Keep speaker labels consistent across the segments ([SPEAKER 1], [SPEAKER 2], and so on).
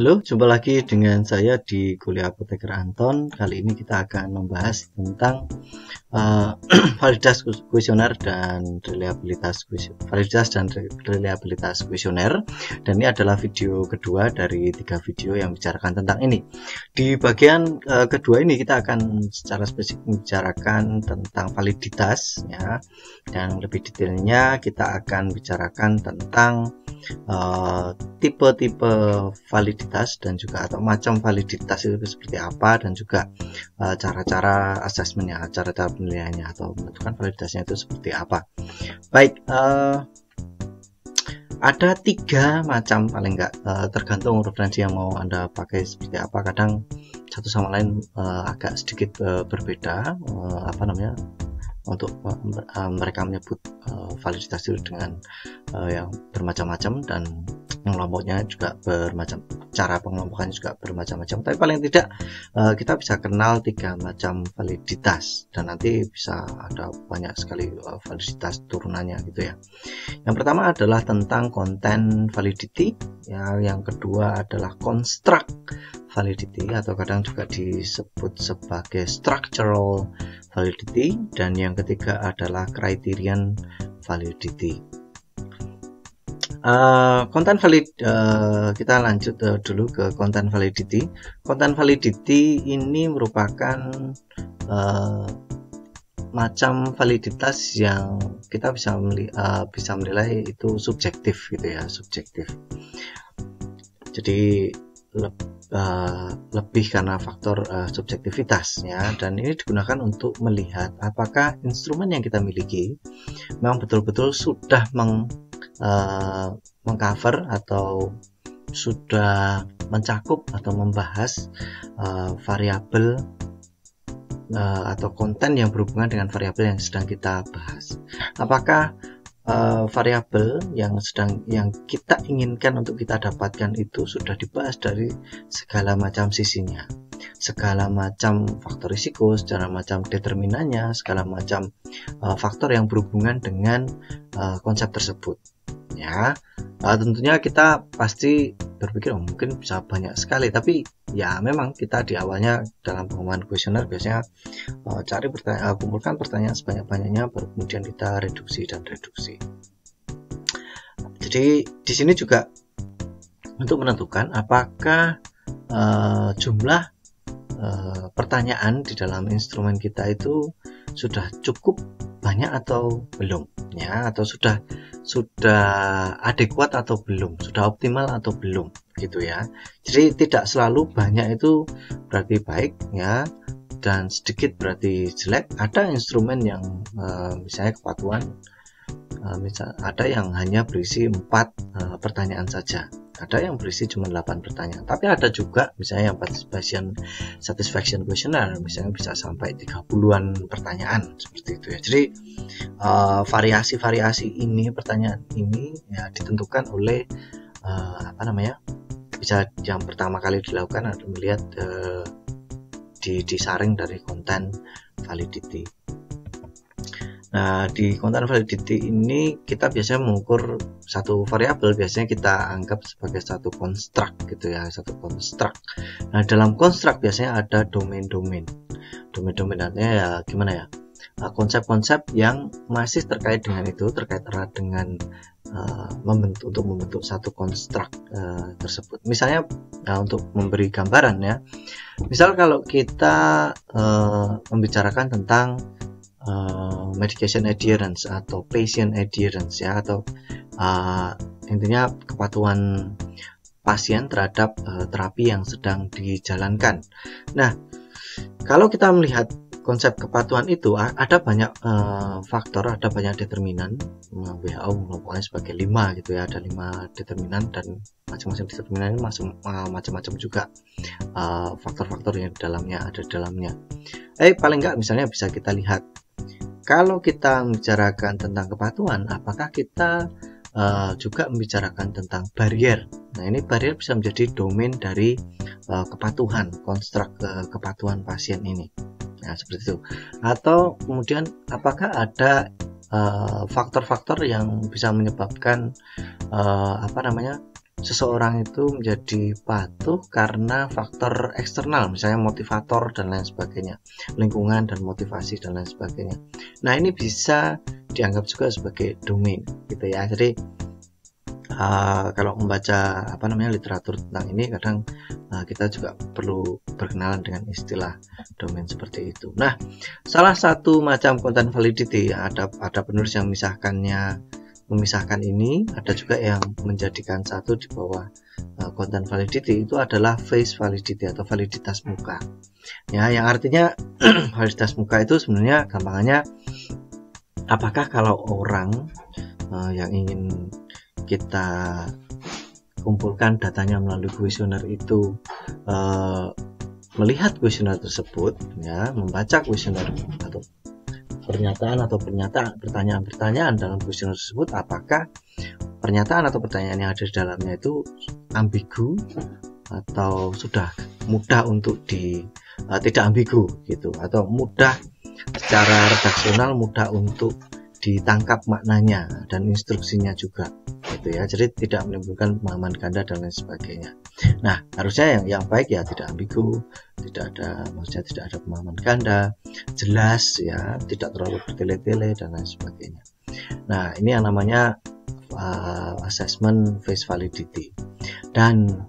[SPEAKER 1] Halo, jumpa lagi dengan saya di Kuliah Apoteker Anton. Kali ini kita akan membahas tentang validitas kuesioner dan reliabilitas kuesioner. Dan ini adalah video kedua dari 3 video yang membicarakan tentang ini. Di bagian kedua ini kita akan secara spesifik membicarakan tentang validitas, ya. Dan lebih detailnya kita akan bicarakan tentang tipe-tipe validitas dan juga atau macam validitas itu seperti apa, dan juga cara-cara asesmennya, cara-cara penilaiannya atau menentukan validitasnya itu seperti apa. Baik, ada 3 macam paling enggak, tergantung referensi yang mau Anda pakai seperti apa. Kadang satu sama lain agak sedikit berbeda, untuk mereka menyebut validitas itu dengan yang bermacam-macam, dan pengelompoknya juga bermacam, cara pengelompokannya juga bermacam-macam. Tapi paling tidak kita bisa kenal 3 macam validitas, dan nanti bisa ada banyak sekali validitas turunannya gitu ya. Yang pertama adalah tentang content validity, ya. Yang kedua adalah construct validity atau kadang juga disebut sebagai structural validity, dan yang ketiga adalah criterion validity. Kita lanjut dulu ke content validity. Content validity ini merupakan macam validitas yang kita bisa menilai itu subjektif gitu ya, subjektif. Jadi lebih karena faktor subjektivitas, ya. Dan ini digunakan untuk melihat apakah instrumen yang kita miliki memang betul-betul sudah mengcover atau sudah mencakup atau membahas variabel atau konten yang berhubungan dengan variabel yang sedang kita bahas. Apakah variabel yang kita inginkan untuk kita dapatkan itu sudah dibahas dari segala macam sisinya, segala macam faktor risiko, segala macam determinannya, segala macam faktor yang berhubungan dengan konsep tersebut, ya. Tentunya kita pasti berpikir mungkin bisa banyak sekali, tapi ya memang kita di awalnya dalam pengembangan kuesioner biasanya kumpulkan pertanyaan sebanyak-banyaknya, baru kemudian kita reduksi. Jadi di sini juga untuk menentukan apakah jumlah pertanyaan di dalam instrumen kita itu sudah cukup banyak atau belum, ya, atau sudah adekuat atau belum, sudah optimal atau belum gitu ya. Jadi tidak selalu banyak itu berarti baik, ya, dan sedikit berarti jelek. Ada instrumen yang misalnya kepatuhan ada yang hanya berisi 4 pertanyaan saja, ada yang berisi cuma 8 pertanyaan, tapi ada juga misalnya yang participation satisfaction questionnaire misalnya bisa sampai 30-an pertanyaan seperti itu ya. Jadi variasi-variasi ini, pertanyaan ini ya ditentukan oleh bisa yang pertama kali dilakukan adalah melihat disaring dari content validity. Nah, di content validity ini kita biasanya mengukur satu variabel, biasanya kita anggap sebagai satu construct gitu ya, satu construct. Nah, dalam construct biasanya ada domain-domain. Domain-domain artinya ya gimana ya? Konsep-konsep yang masih terkait dengan itu, terkait erat dengan untuk membentuk satu construct tersebut. Misalnya untuk memberi gambaran ya. Misal kalau kita membicarakan tentang medication adherence atau patient adherence, ya, atau intinya kepatuhan pasien terhadap terapi yang sedang dijalankan. Nah, kalau kita melihat konsep kepatuhan itu ada banyak faktor, ada banyak determinan. WHO mengelompoknya sebagai 5 gitu ya, ada 5 determinan, dan masing-masing determinan ini macam-macam juga faktor-faktor yang ada di dalamnya. Paling nggak misalnya bisa kita lihat, kalau kita membicarakan tentang kepatuhan, apakah kita juga membicarakan tentang barrier. Nah, ini barrier bisa menjadi domain dari kepatuhan, konstruk kepatuhan pasien ini. Nah, seperti itu. Atau kemudian apakah ada faktor-faktor yang bisa menyebabkan seseorang itu menjadi patuh karena faktor eksternal, misalnya motivator dan lain sebagainya, lingkungan dan motivasi dan lain sebagainya. Nah, ini bisa dianggap juga sebagai domain gitu ya. Jadi kalau membaca literatur tentang ini, kadang kita juga perlu berkenalan dengan istilah domain seperti itu. Nah, salah satu macam content validity, ada penulis yang memisahkan ini, ada juga yang menjadikan satu di bawah content validity, itu adalah face validity atau validitas muka. Ya, yang artinya validitas muka itu sebenarnya gampangannya, apakah kalau orang yang ingin kita kumpulkan datanya melalui kuesioner itu melihat kuesioner tersebut, ya, membaca kuesioner atau pertanyaan-pertanyaan dalam kuesioner tersebut, apakah pernyataan atau pertanyaan yang ada di dalamnya itu ambigu atau sudah mudah untuk tidak ambigu gitu, atau mudah secara redaksional, mudah untuk ditangkap maknanya dan instruksinya juga gitu ya. Jadi tidak menimbulkan pemahaman ganda dan lain sebagainya. Nah, harusnya yang baik ya tidak ambigu, tidak ada pemahaman ganda, jelas ya, tidak terlalu bertele-tele dan lain sebagainya. Nah, ini yang namanya assessment face validity. Dan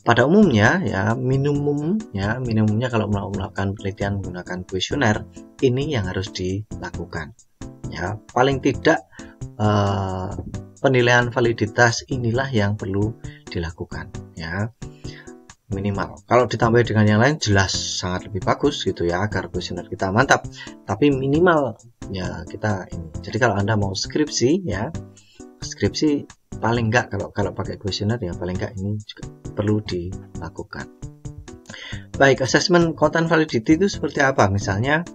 [SPEAKER 1] pada umumnya ya, minimumnya kalau melakukan penelitian menggunakan kuesioner, ini yang harus dilakukan. Ya, paling tidak penilaian validitas inilah yang perlu dilakukan ya, minimal. Kalau ditambah dengan yang lain jelas sangat lebih bagus gitu ya, agar kuesioner kita mantap. Tapi minimal ya kita ini. Jadi kalau Anda mau skripsi paling enggak kalau pakai kuesioner ya, paling enggak ini juga perlu dilakukan. Baik, assessment content validity itu seperti apa? Misalnya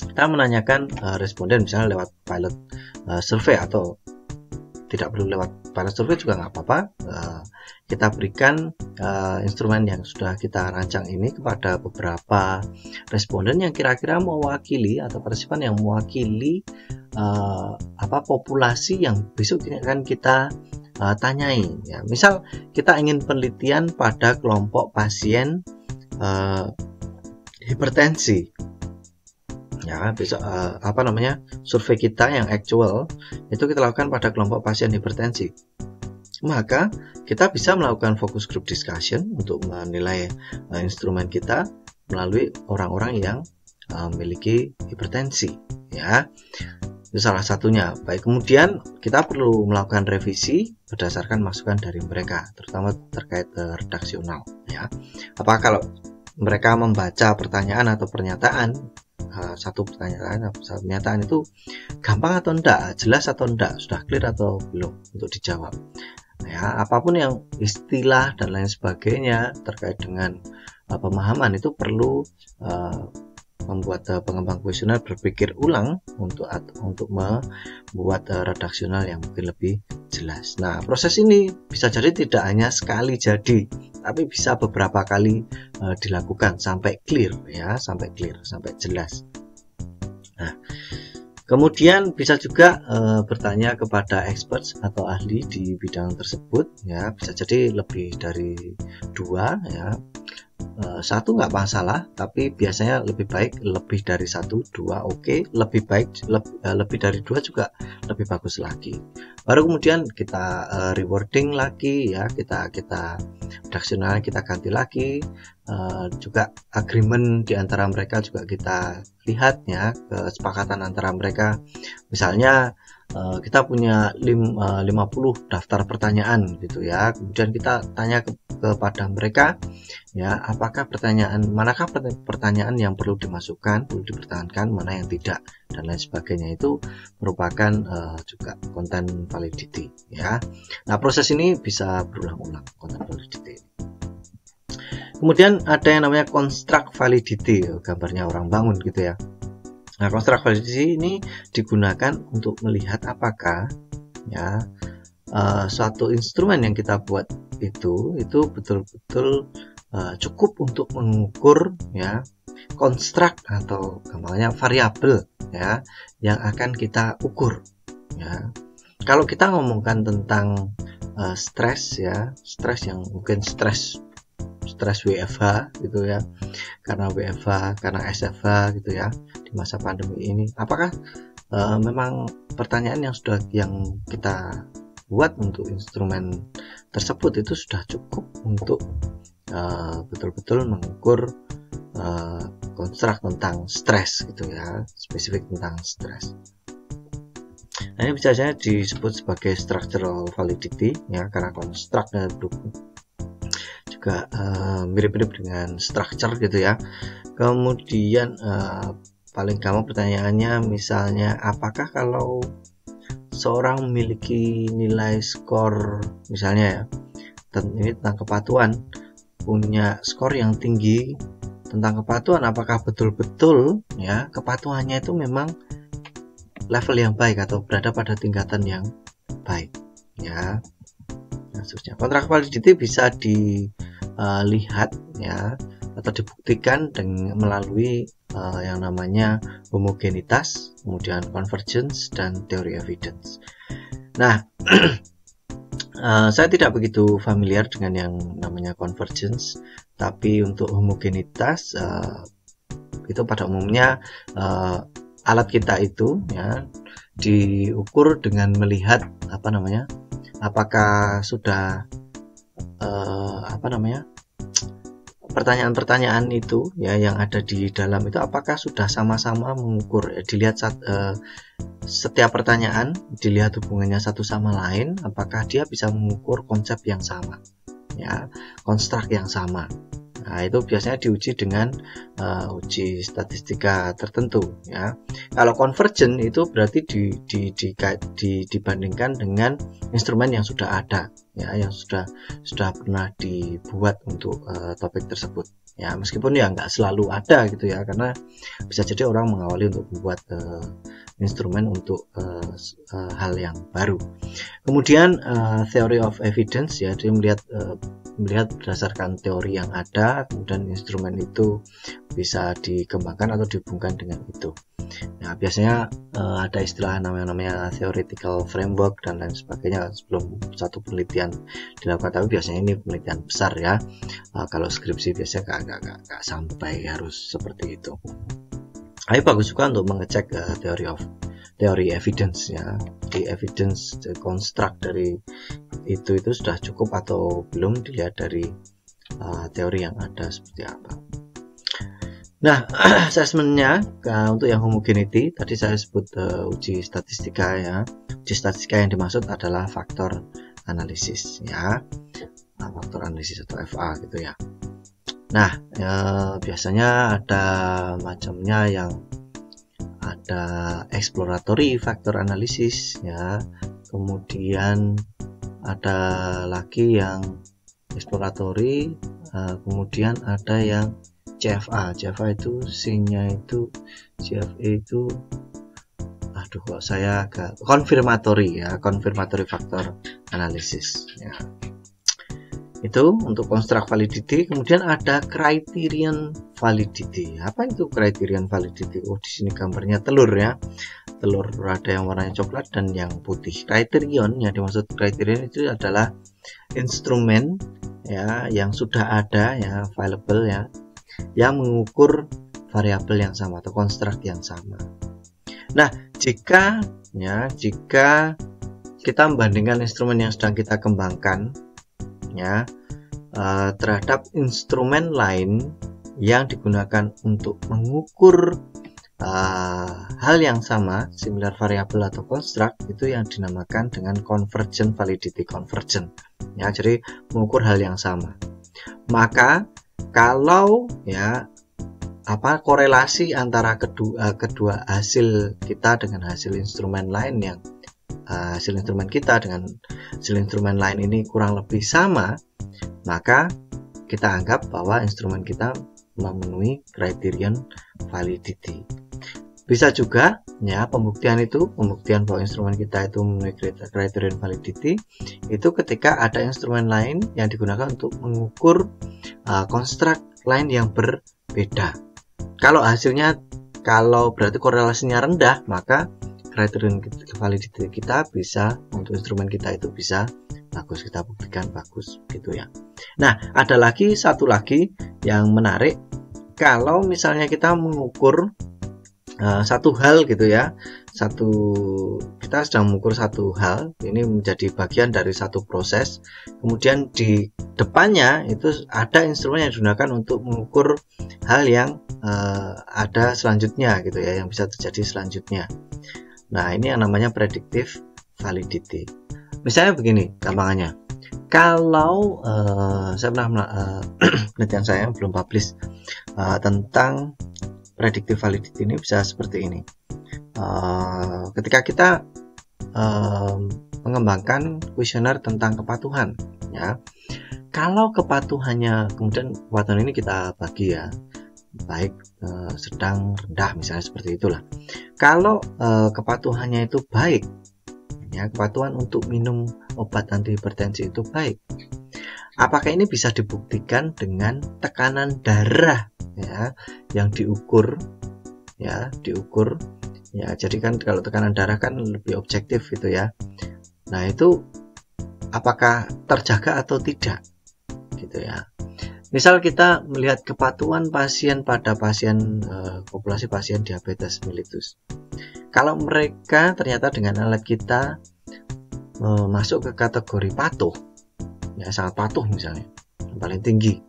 [SPEAKER 1] kita menanyakan responden misalnya lewat pilot survei, atau tidak perlu lewat pilot survei juga nggak apa-apa. Kita berikan instrumen yang sudah kita rancang ini kepada beberapa responden yang kira-kira mewakili, atau partisipan yang mewakili populasi yang besok akan kita tanyai ya. Misal kita ingin penelitian pada kelompok pasien hipertensi ya, besok survei kita yang actual itu kita lakukan pada kelompok pasien hipertensi. Maka kita bisa melakukan focus group discussion untuk menilai instrumen kita melalui orang-orang yang memiliki hipertensi ya. Itu salah satunya. Baik, kemudian kita perlu melakukan revisi berdasarkan masukan dari mereka, terutama terkait redaksional ya. Apakah kalau mereka membaca pertanyaan atau pernyataan, satu pernyataan itu gampang atau enggak, jelas atau enggak, sudah clear atau belum untuk dijawab ya. Apapun yang istilah dan lain sebagainya terkait dengan pemahaman itu perlu membuat pengembang kuesioner berpikir ulang untuk membuat redaksional yang mungkin lebih jelas. Nah, proses ini bisa jadi tidak hanya sekali jadi, tapi bisa beberapa kali dilakukan sampai clear ya, sampai jelas. Nah, kemudian bisa juga bertanya kepada expert atau ahli di bidang tersebut ya, bisa jadi lebih dari 2 ya. 1 nggak masalah, tapi biasanya lebih baik lebih dari 1, 2 oke, lebih dari 2 juga lebih bagus lagi. Baru kemudian kita rewarding lagi ya, kita redaksional kita ganti lagi, juga agreement di antara mereka juga kita lihat ya, kesepakatan antara mereka. Misalnya kita punya 50 daftar pertanyaan gitu ya, kemudian kita tanya kepada mereka ya, apakah manakah pertanyaan yang perlu dimasukkan, perlu dipertahankan, mana yang tidak, dan lain sebagainya. Itu merupakan juga content validity ya. Nah, proses ini bisa berulang-ulang, content validity. Kemudian ada yang namanya construct validity, gambarnya orang bangun gitu ya. Nah, construct validity ini digunakan untuk melihat apakah ya suatu instrumen yang kita buat itu betul-betul cukup untuk mengukur ya konstruk atau gampangnya variabel ya yang akan kita ukur ya. Kalau kita ngomongkan tentang stres ya, stres yang mungkin stres WFH gitu ya, karena WFH, karena SFH gitu ya di masa pandemi ini. Apakah memang pertanyaan yang kita buat untuk instrumen tersebut itu sudah cukup untuk betul-betul mengukur konstruk tentang stres gitu ya, spesifik tentang stres. Nah, ini bisa saja disebut sebagai structural validity ya, karena konstruknya juga mirip-mirip dengan structure gitu ya. Kemudian paling gampang pertanyaannya misalnya, apakah kalau seorang memiliki nilai skor misalnya ya, ini tentang kepatuhan, punya skor yang tinggi tentang kepatuhan, apakah betul-betul ya kepatuhannya itu memang level yang baik atau berada pada tingkatan yang baik ya. Maksudnya kontrak validity bisa dilihat ya atau dibuktikan dengan melalui yang namanya homogenitas, kemudian convergence, dan teori evidence. Nah, saya tidak begitu familiar dengan yang namanya convergence, tapi untuk homogenitas itu pada umumnya alat kita itu ya diukur dengan melihat apakah sudah pertanyaan-pertanyaan itu ya yang ada di dalam itu apakah sudah sama-sama mengukur, dilihat setiap pertanyaan, dilihat hubungannya satu sama lain, apakah dia bisa mengukur konsep yang sama ya, konstruk yang sama. Nah, itu biasanya diuji dengan uji statistika tertentu ya. Kalau convergent itu berarti dibandingkan dengan instrumen yang sudah ada ya, yang sudah pernah dibuat untuk topik tersebut ya, meskipun ya nggak selalu ada gitu ya, karena bisa jadi orang mengawali untuk membuat instrumen untuk hal yang baru. Kemudian theory of evidence ya, dia melihat berdasarkan teori yang ada, kemudian instrumen itu bisa dikembangkan atau dihubungkan dengan itu. Nah, biasanya ada istilah namanya theoretical framework dan lain sebagainya sebelum satu penelitian dilakukan, tapi biasanya ini penelitian besar ya. Kalau skripsi biasanya nggak sampai harus seperti itu. Tapi bagus juga untuk mengecek teori evidence ya, di evidence construct dari itu sudah cukup atau belum, dilihat dari teori yang ada seperti apa. Nah, assessmentnya untuk yang homogeneity tadi saya sebut uji statistika ya. Uji statistika yang dimaksud adalah faktor analisis ya, faktor analisis atau FA gitu ya. Nah, biasanya ada macamnya, yang ada exploratory faktor analisis ya, kemudian ada lagi yang exploratory, kemudian ada yang CFA itu C-nya itu, CFA itu kok saya agak confirmatory ya, confirmatory factor analysis ya. Itu untuk construct validity. Kemudian ada criterion validity. Apa itu criterion validity? Oh, di sini gambarnya telur ya. Telur ada yang warnanya coklat dan yang putih. Criterion yang dimaksud criterion itu adalah instrumen ya yang sudah ada ya, available ya, yang mengukur variabel yang sama atau konstruk yang sama. Nah, jika kita membandingkan instrumen yang sedang kita kembangkan ya terhadap instrumen lain yang digunakan untuk mengukur hal yang sama, similar variable atau konstruk, itu yang dinamakan dengan convergent validity, convergent ya, jadi mengukur hal yang sama. Maka kalau ya korelasi antara kedua hasil kita dengan hasil instrumen lain, yang hasil instrumen kita dengan hasil instrumen lain ini kurang lebih sama, maka kita anggap bahwa instrumen kita memenuhi criterion validity. Bisa juga ya pembuktian bahwa instrumen kita itu memenuhi criterion validity itu ketika ada instrumen lain yang digunakan untuk mengukur konstruk lain yang berbeda. Kalau berarti korelasinya rendah, maka criterion validity kita bisa, untuk instrumen kita itu bisa bagus, kita buktikan bagus gitu ya. Nah, ada lagi satu lagi yang menarik, kalau misalnya kita mengukur satu hal gitu ya, kita sedang mengukur satu hal, ini menjadi bagian dari satu proses, kemudian di depannya itu ada instrumen yang digunakan untuk mengukur hal yang ada selanjutnya gitu ya, yang bisa terjadi selanjutnya. Nah, ini yang namanya predictive validity. Misalnya begini gampangannya, kalau saya pernah penelitian saya belum publish tentang predictive validity, ini bisa seperti ini. Ketika kita mengembangkan kuesioner tentang kepatuhan ya, kalau kepatuhannya, kemudian kepatuhan ini kita bagi ya, baik, sedang, rendah, misalnya seperti itulah. Kalau kepatuhannya itu baik ya, kepatuhan untuk minum obat antihipertensi itu baik, apakah ini bisa dibuktikan dengan tekanan darah ya, yang diukur ya, jadi kan kalau tekanan darah kan lebih objektif gitu ya. Nah, itu apakah terjaga atau tidak gitu ya. Misal kita melihat kepatuhan pasien pada populasi pasien diabetes mellitus, kalau mereka ternyata dengan alat kita masuk ke kategori patuh ya, sangat patuh misalnya, yang paling tinggi,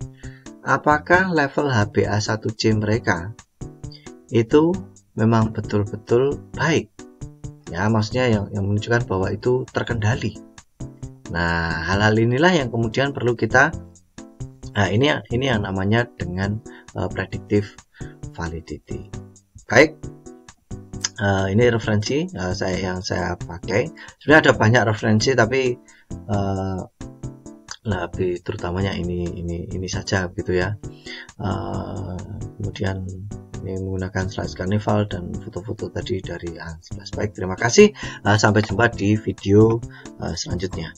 [SPEAKER 1] apakah level HbA1c mereka itu memang betul-betul baik ya, maksudnya yang menunjukkan bahwa itu terkendali. Nah, hal-hal inilah yang kemudian perlu kita, ini yang namanya dengan predictive validity. Baik, ini referensi yang saya pakai. Sebenarnya ada banyak referensi, tapi lebih terutamanya ini saja gitu ya. Kemudian ini menggunakan slide Carnival dan foto-foto tadi dari Hans. Baik, terima kasih. Sampai jumpa di video selanjutnya.